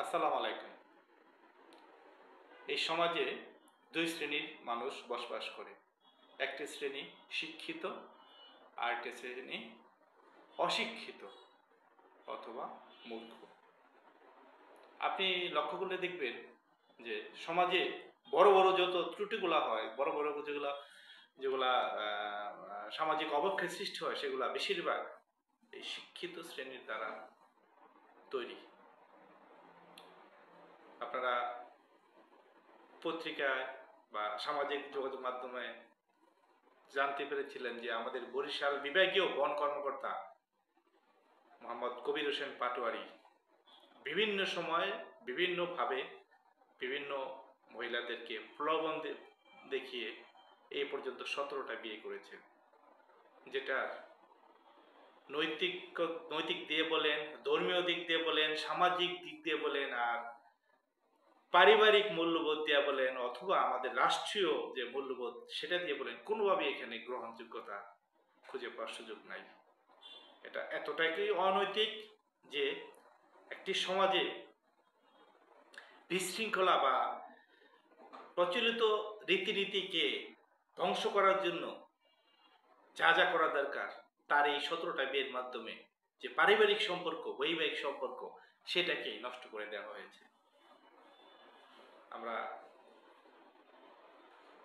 আসসালামু আলাইকুম। এই সমাজে দুই শ্রেণীর মানুষ বসবাস করে। একটি শ্রেণী শিক্ষিত, আরেকটি শ্রেণী অশিক্ষিত অথবা মূর্খ। আপনি লক্ষ্য করলে দেখবেন যে সমাজে বড় বড় যত ত্রুটিগুলা হয়, বড় বড় যেগুলা সামাজিক অবক্ষয়ের সৃষ্টি হয়, সেগুলা বেশিরভাগ এই শিক্ষিত শ্রেণীর দ্বারা তৈরি। আপনারা পত্রিকায় বা সামাজিক যোগাযোগ মাধ্যমে জানতে পেরেছিলেন যে আমাদের বরিশাল বিভাগীয় বন কর্মকর্তা মোহাম্মদ কবির হোসেন পাটোয়ারি বিভিন্ন সময়ে বিভিন্নভাবে বিভিন্ন মহিলাদেরকে প্রলোভন দেখিয়ে এই পর্যন্ত 17টা বিয়ে করেছেন, যেটা নৈতিক দিয়ে বলেন, ধর্মীয় দিক দিয়ে বলেন, সামাজিক দিক দিয়ে বলেন, আর পারিবারিক মূল্যবোধ দিয়ে বলেন, অথবা আমাদের রাষ্ট্রীয় যে মূল্যবোধ সেটা দিয়ে বলেন, কোনোভাবেই এখানে গ্রহণযোগ্যতা খুঁজে পাওয়ার সুযোগ নাই। এটা এতটাই অনৈতিক যে একটি সমাজে বিশৃঙ্খলা বা প্রচলিত রীতিনীতিকে ধ্বংস করার জন্য যা যা করা দরকার, তার এই 17টা বিয়ের মাধ্যমে যে পারিবারিক সম্পর্ক, বৈবাহিক সম্পর্ক, সেটাকেই নষ্ট করে দেওয়া হয়েছে। আমরা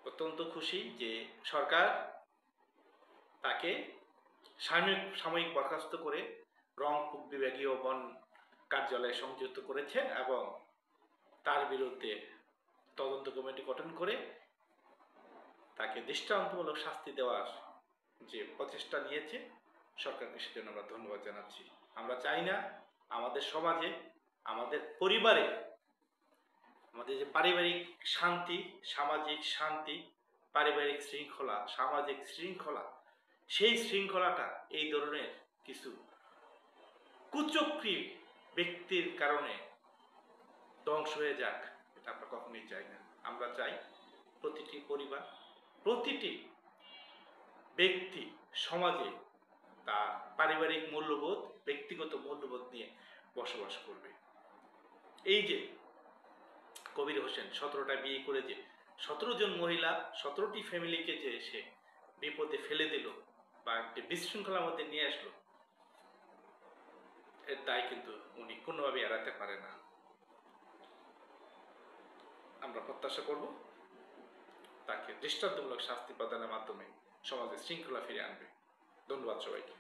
অত্যন্ত খুশি যে সরকার তাকে সাময়িক বরখাস্ত করে রংপুর বিভাগীয় বন কার্যালয়ে সংযুক্ত করেছেন এবং তার বিরুদ্ধে তদন্ত কমিটি গঠন করে তাকে দৃষ্টান্তমূলক শাস্তি দেওয়ার যে প্রচেষ্টা নিয়েছে, সরকারকে সেজন্য আমরা ধন্যবাদ জানাচ্ছি। আমরা চাই না আমাদের সমাজে, আমাদের পরিবারে, আমাদের যে পারিবারিক শান্তি, সামাজিক শান্তি, পারিবারিক শৃঙ্খলা, সামাজিক শৃঙ্খলা, সেই শৃঙ্খলাটা এই ধরনের কিছু কুচক্রী ব্যক্তির কারণে ধ্বংস হয়ে যাক, এটা আমরা কখনোই চাই না। আমরা চাই প্রতিটি পরিবার, প্রতিটি ব্যক্তি সমাজে তার পারিবারিক মূল্যবোধ, ব্যক্তিগত মূল্যবোধ নিয়ে বসবাস করবে। এই যে কবির হোসেন 17টা বিয়ে করে যে 17 জন মহিলা, 17টি ফ্যামিলিকে যে সে বিপদে ফেলে দিল বা একটি বিশৃঙ্খলার মধ্যে নিয়ে আসলো, এর দায় কিন্তু উনি কোনোভাবে এড়াতে পারে না। আমরা প্রত্যাশা করব তাকে দৃষ্টান্তমূলক শাস্তি প্রদানের মাধ্যমে সমাজে শৃঙ্খলা ফিরে আনবে। ধন্যবাদ সবাইকে।